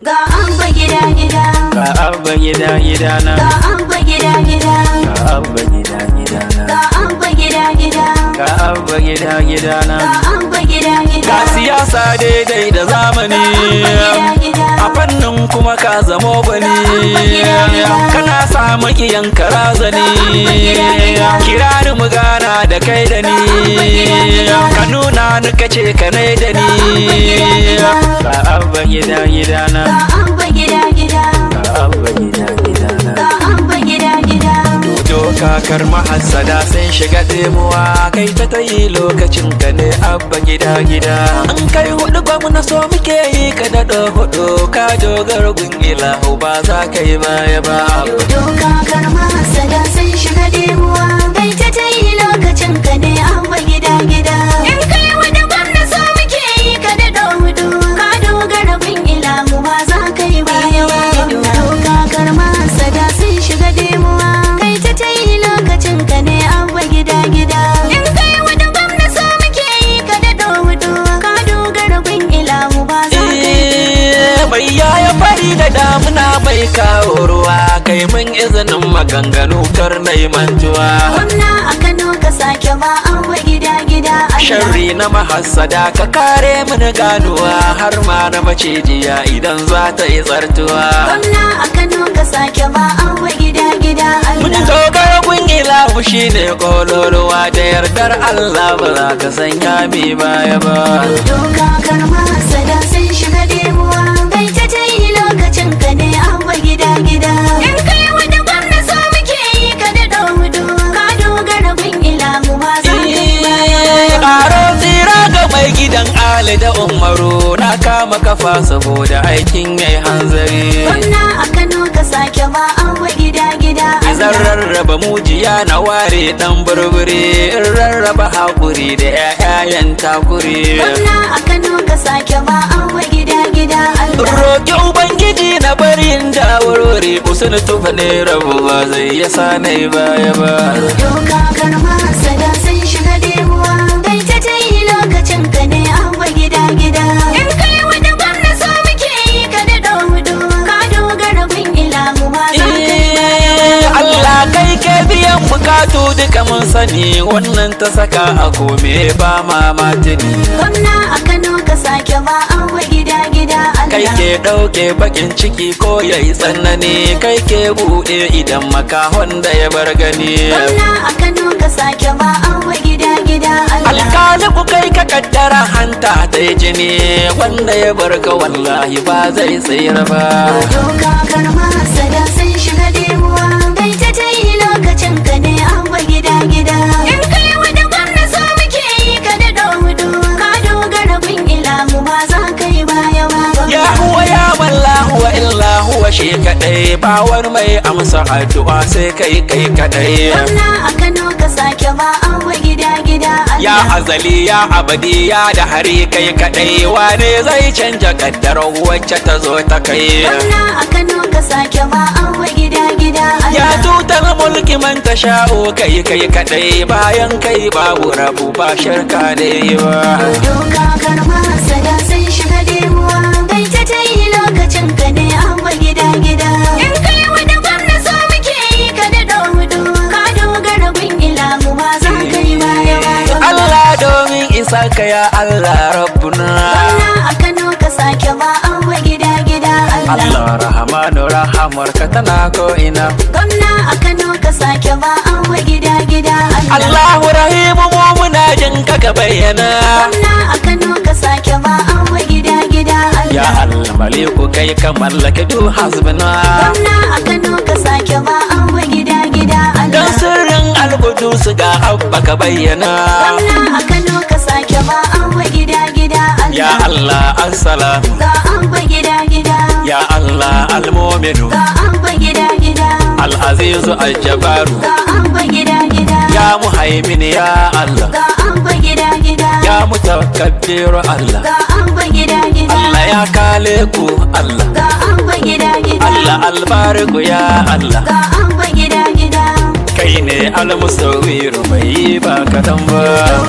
Ga Abba gida gida. Ga Abba gida gidana. Ga Abba gida gida. Ga Abba gida gidana. Ga Abba gida gida. Ga Abba gida gidana. Ga Abba gida gida. Ga siyasa daidai da zamani, a fannin kuma ka zamo gwani, kana samu iyan karazani, kira ni mu gana da kai da ni, ka nuna ni kace ka nai da ni. Ga Abba gida gidana. Ga Abba gida gida. Ga Abba gida gidana. Ga Abba gida gida. Dodo kakar Mahassada sun shiga demuwa, kai ta yi lokacin ka ne Abba gida gida. An kai hudu gwamna so muke yi ka daɗa hudu, ka dogara gun ilahu ba za ka yi baya ba. Dodo kakar Mahassada sun shiga demuwa, kai ta yi lokacin ka ne Abba gida gida. In kai hudu gwamna so muke yi ka daɗa hudu, ka dogara gun ilahu ba za ka yi baya ba. Dodo kakar Mahassada sun shiga demuwa, kai ta yi lokacin ka ne Abba gida gida. In kai hudu gwamna so muke yi ka daɗa hudu, ka dogara gun ilahu ba za ka yi. Mai yaya fari da damuna bai kawo ruwa, kai mun izinin maganganu kar na yi mantuwa. Gwamna a Kano ka sake ba Abba gida gida. Sharri na mahassada ka kare mini ganuwa, har ma na macijiya idan za ta yi tsartuwa. Gwamna a Kano ka sake ba Abba gida gida. Mun dogara gun ilahu shine kololuwa, da yardar Allah ba za ka sanya mi baya ba. Dodo kakar Mahassada sun shiga demuwa, kai ta yi lokacin ka ne Abba gida gida. In kai wani gwamna so muke yi ka daɗa hudu, ka dogara gun ilahu ba za ka yi baya ba. Ƙaro tsira ga mai gidan Ali da Umaru, na kama kafa saboda aikin yayi hanzari. Gwamna a Kano ka sake ba Abba gida gida. Zan rarraba mujiya na ware dan burburi, in rarraba haƙuri da 'ya'yan takuri. Gwamna a Kano ka sake ba Abba gida gida. Roƙi Ubangiji na barin dawarware, usul tufa ne rabu ba zai yasa na yi baya ba. Dodo kakar Mahassada sun shiga demuwa, kai ta yi lokacin ka ne Abba gida gida. In kai wani gwamna so muke yi ka daɗa hudu, ka dogara gun ilahu ba za ka yi baya ba. Allah kai ke biyan bukatu duka mun sani, wannan ta saka a kome ba ma matini. Gwamna a Kano ka sake ba Abba gida gida. Kai ke ɗauke bakin ciki ko yayi tsanani, kai ke buɗe idan makahon da ya bar gani. Gwamna a Kano ka sake ba Abba gida gida. Alkaliku kai ka kaddara hanta ta yi jini, wanda ya barka wallahi ba zai tsira ba. Dodo kakar Mahassada sun shiga demuwa, kai ta yi lokacin ka ne Abba gida gida. In kai wani gwamna so muke yi ka daɗa hudu, ka dogara gun ilahu ba za ka yi baya ba. Ya huwa ya mallahu wa illa huwa shi kadai, ba wani mai amsa addu'a sai kai kadai. Gwamna a Kano ka sake ba Abba gida gida. Ya azali ya abadi ya da hari kai kadai, wane zai canja kaddarar wacce ta zo ta kai. Gwamna a Kano ka sake ba Abba gida gida. Ya tutar mulki man ta sha'o kai kadai, bayan kai babu rabu ba shirka ne ba. Dodo kakar Mahassada sun shiga demuwa, kai ta yi lokacin ka ne Abba gida gida. In kai wani gwamna so muke yi ka daɗa hudu, ka dogara gun ilahu ba za ka yi baya ba. Allah domin isa ka ya Allah rabbuna. Gwamna a Kano ka sake ba Abba gida gida. Allah rahamanu rahamar ka tana ko ina. Gwamna a Kano ka sake ba Abba gida gida. Allahu rahimu mu muna jin ka ka bayyana. Gwamna a Kano ka sake ba Abba gida gida. Ya Allah maliku kai ka mallake du hasbuna. Gwamna a Kano ka sake ba Abba gida gida. Dan sirrin alqudus ga Abba ka bayyana. Gwamna a Kano ka sake ba Abba gida gida. Ya Allah assalam. Ga Abba gida gida. Ya Allah almu'minu. Ga Abba gida gida. Al-azizu al-jabbaru. Ga Abba gida gida. Ya muhaimin ya Allah. Ga Abba gida gida. Ya mutakabbiru Allah. Ga Abba gida gida. Allah ya kale ku Allah. Ga Abba gida gida. Allah albariku ya Allah. Ga Abba gida gida. Kai ne al-musawwiru bai ba kadan ba.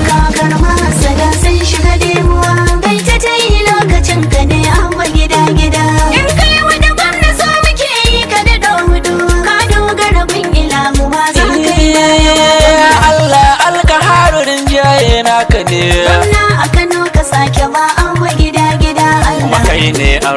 Kakar Mahassada sun shiga demuwa, kai ta yi lokacin ka ne Abba gida gida. In kai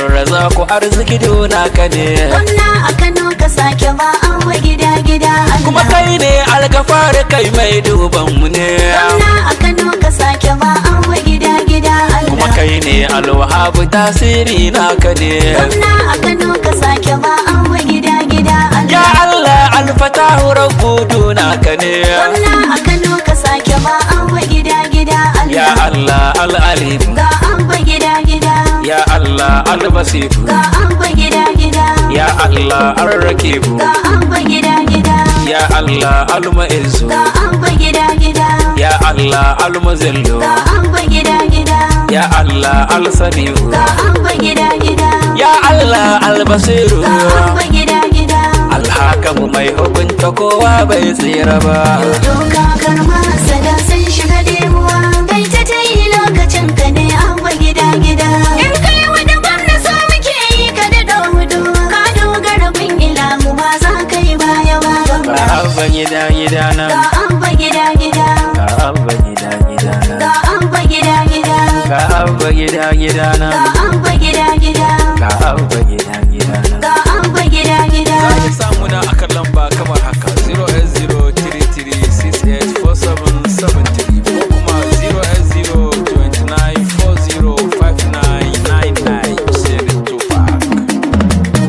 Abdulrazak arziki dona ka ne. Gwamna a Kano ka sake ba Abba gida gida Allah. Kuma kai ne algafar kai mai duban mu ne. Gwamna a Kano ka sake ba Abba gida gida Allah. Kuma kai ne alwahabu tasiri naka ne. Gwamna a Kano ka sake ba Abba gida gida Allah. Ya Allah alfatahu rabbudu naka ne. Gwamna a Kano ka sake ba Abba gida gida Allah. Ya Allah al-alim. Ga Abba gida gida. Ya Allah al-basir. Ga Abba gida gida. Ya Allah al-rakib. Ga Abba gida gida. Ya Allah al-mu'izz. Ga Abba gida gida. Ya Allah al-muzill. Ga Abba gida gida. Ya Allah al-sami'u. Ga Abba gida gida. Ya Allah al-basir. Ga Abba gida gida. Alhakamu mai hukunta kowa bai tsira ba. Dodo kakar Mahassada sun shiga demuwa. Kai ta yi lokacin ka ne Abba gida gida. In kai wani gwamna so muke yi ka da Dodo. Ka dogara bin ilahu ba za ka yi baya ba. Ga Abba gida gida na. Ga Abba gida gida. Ga Abba gida gida na. Ga Abba gida gida. Ga Abba gida gida na. Ga Abba gida gida. Ga Abba gida gida na. Ga Abba gida gida. Za ki samu na akan lamba kamar haka 08033684773 ko kuma 08029405999 sai da tufa.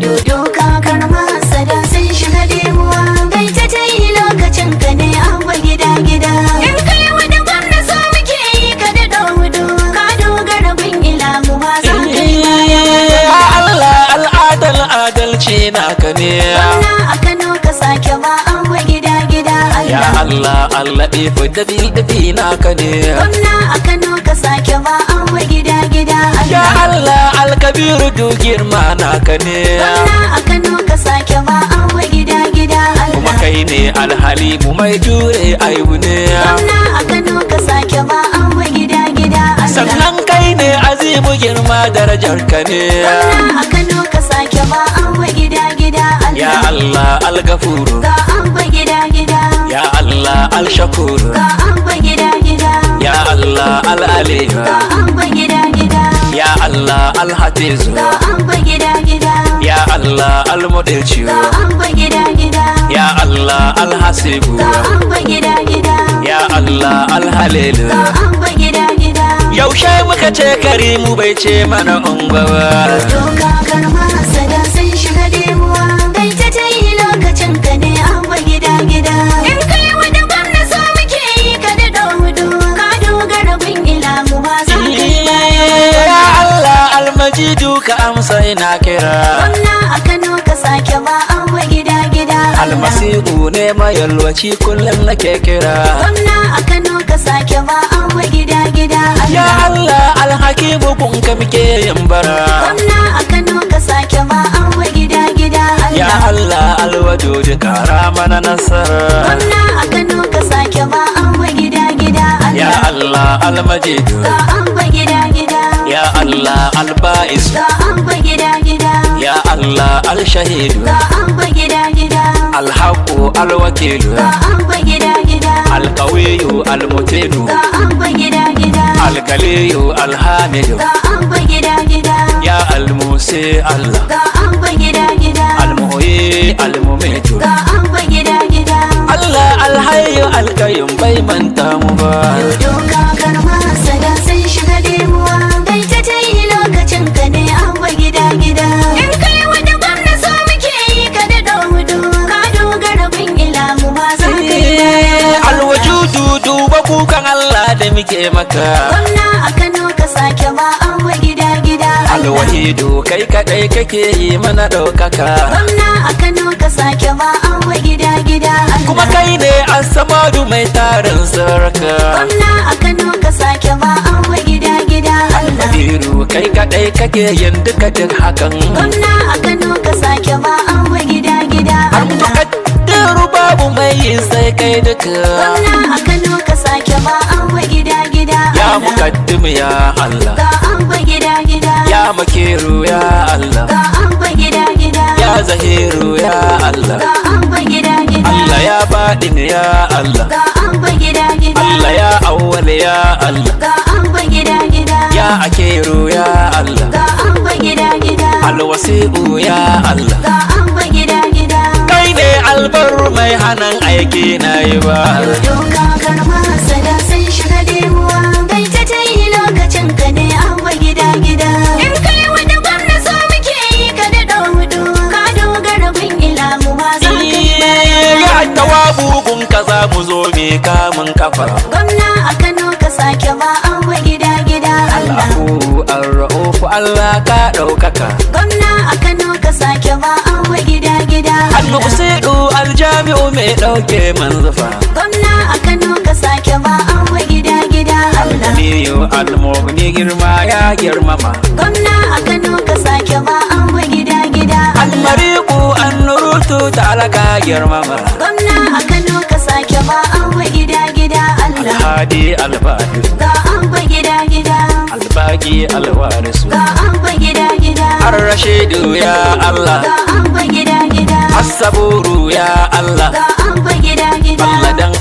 Dodo kakar Mahassada sun shiga demuwa. Kai ta yi lokacin ka ne Abba gida gida. In kai wani gwamna so muke yi ka da Dodo. Ka dogara bin ilahu ba za ka yi baya ba. Ya Allah al'adal adalci naka ne. Gwamna a Kano ka sake ba Abba gida gida Ya Allah. Allah Allah ɗifi dabi naka ne. Gwamna a Kano ka sake ba Abba gida gida Ya Allah. Allah alkabiru du girma naka ne. Gwamna a Kano ka sake ba Abba gida gida Kuma Allah. kai ne alhalimu mai jure aibu ne. Gwamna a Kano ka sake ba Abba gida gida Allah. Sannan kai ne azimu girma darajar ka ne. Gwamna a Kano ka sake ba Abba gida gida Allah. Ya Allah algafuru. Ga Abba gida gida. Ya Allah al-shakuru. Ga Abba gida gida. Ya Allah al-alim. Ga Abba gida gida. Ya Allah al-hafiz. Ga Abba gida gida. Ya Allah al-mudirci. Ga Abba gida gida. Ya Allah al-hasib. Ga Abba gida gida. Ya Allah al-halil. Ga Abba gida gida. Yaushe muka ce karimu bai ce mana ungwa ba. Dodo kakar Mahassada sun shiga demuwa. Kai ta yi lokacin ka ne Abba gida gida. In kai wani gwamna so muke yi ka da Dodo. Ka dogara bin ilahu ba za ka yi baya ba. Ya Allah almajidu ka amsa ina kira. Gwamna a Kano ka sake ba Abba gida gida Allah. Almasihu ne mayalwaci kullum nake kira. Gwamna a Kano ka sake ba Abba gida gida Ya Allah. Allah alhakimu kun ka muke yin bara. Gwamna a Kano ka sake ba Abba gida gida Ya Allah. Allah alwadud kara mana nasara. Gwamna a Kano ka sake ba Abba gida gida Ya Allah. Allah almajidu. Ga Abba gida gida. Ya Allah alba'is. Ga Abba gida gida. Ya Allah alshahidu. Ga Abba gida gida. Alhaqu alwakilu. Ga Abba gida gida. Alqawiyu almutidu. Ga Abba gida gida. Algaliyu alhamidu. Ga Abba gida gida. Ya almusi Allah. Ga Abba gida gida. Almuhyi almumitu. Ga Abba gida gida. Allah alhayyu alqayyum bai manta mu ba. Dodo kakar Mahassada sun shiga demuwa. Kai ta yi lokacin ka ne Abba gida gida. In kai wani gwamna so muke yi ka da Dodo. Ka dogara bin ilahu ba za ka yi baya ba. Alwajudu duba kukan Allah da muke maka. Gwamna a Kano ka sake ba Abba gida gida Allah. Alwahidu kai kadai kake yi mana ɗaukaka. Gwamna a Kano ka sake ba Abba gida gida Allah. Kuma kai ne asamadu mai tarin sarka. Gwamna a Kano ka sake ba Abba gida gida Allah. Kabiru kai kadai kake yin duka duk hakan. Gwamna a Kano ka sake ba Abba gida gida Har Allah. mukaddiru babu mai yi sai kai duka. Gwamna a Kano ka sake ba Abba gida gida Ya Allah. mukaddim ya Allah. Ga Abba gida gida. Ya makiru ya Allah. Ga Abba gida gida. Ya zahiru ya Allah. Ga Abba gida gida. Allah ya baɗin ya Allah. Ga Abba gida gida. Allah ya awwal ya Allah. Ga Abba gida gida. Ya akiru ya Allah. Ga Abba gida gida. alwasi'u ya Allah ga Abba gida gida. kai ne albar mai hanan aiki na yi ba Dodo kakar Mahassada sun shiga demuwa. Kai ta yi lokacin ka ne Abba gida gida. In kai wani gwamna so muke yi ka da hudu. Ka dogara gun ilahu ba za ka yi baya ba. ya tawa bugun ka za mu zo me kamun kafa Gwamna a Kano ka sake ba Abba gida gida Allah. Allahu ar-ra'ufu Allah ka ɗaukaka Gwamna a Kano ka sake ba Abba gida gida Allah. al-usidu al-jami'u mai ɗauke manzufa Gwamna a Kano ka sake ba Abba gida gida Allah. Niyo al-mughni girma ya girmama Gwamna a Kano ka sake ba Abba gida gida Allah. al-mariqu an-nurutu ta'alaka girmama Gwamna a Kano ka sake ba Abba gida gida Allah. al-hadi al-badi Ga Abba gida gida. al-baqi al-warisu Ga Abba gida gida. ar-rashidu ya Allah Ga Abba gida gida. as-saburu ya Allah Ga Abba gida gida. Allah dan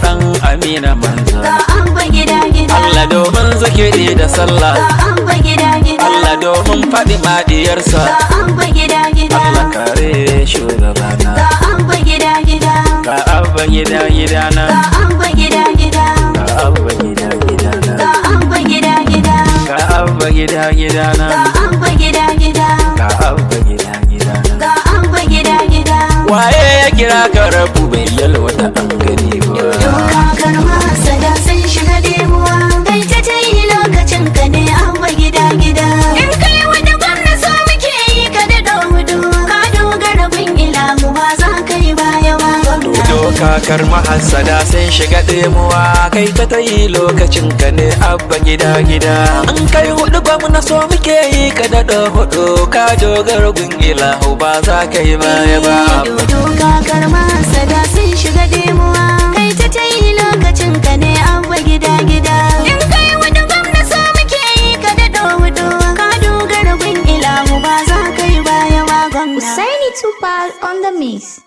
amina manzo Ga Abba gida gida. Allah domin zakiri da sallah Ga Abba gida gida. Allah domin faɗi madiyarsa Ga Abba gida gida. Allah kare shugabana Ga Abba gida gida. ka abba gida gidana Ga Abba gida gida. ka abba gida gidana Ga Abba gida gida. ka abba gida gidana Ga Abba gida gida. ka abba gida gidana Ga Abba gida gida. waye ya kira ka rabu bai yalwata an gani ba Kakar Mahassada sun shiga demuwa. Kai ta yi lokacin ka ne Abba gida gida. In kai wani gwamna so muke yi ka da hudu. Ka dogara bin ilahu ba za ka yi baya ba gwamna. Dodo kakar Mahassada sun shiga ɗemuwa kai ta yi lokacin ka ne abba gida gida an kai hudu gwamna so muke yi ka daɗa hudu ka dogara gun ilahu ba za ka yi baya ba Dodo kakar Mahassada sun shiga demuwa. Kai ta yi lokacin ka ne Abba gida gida. In kai wani gwamna so muke yi ka da hudu. Ka dogara bin ilahu ba za ka yi baya ba gwamna. Usaini Tupac on the mix.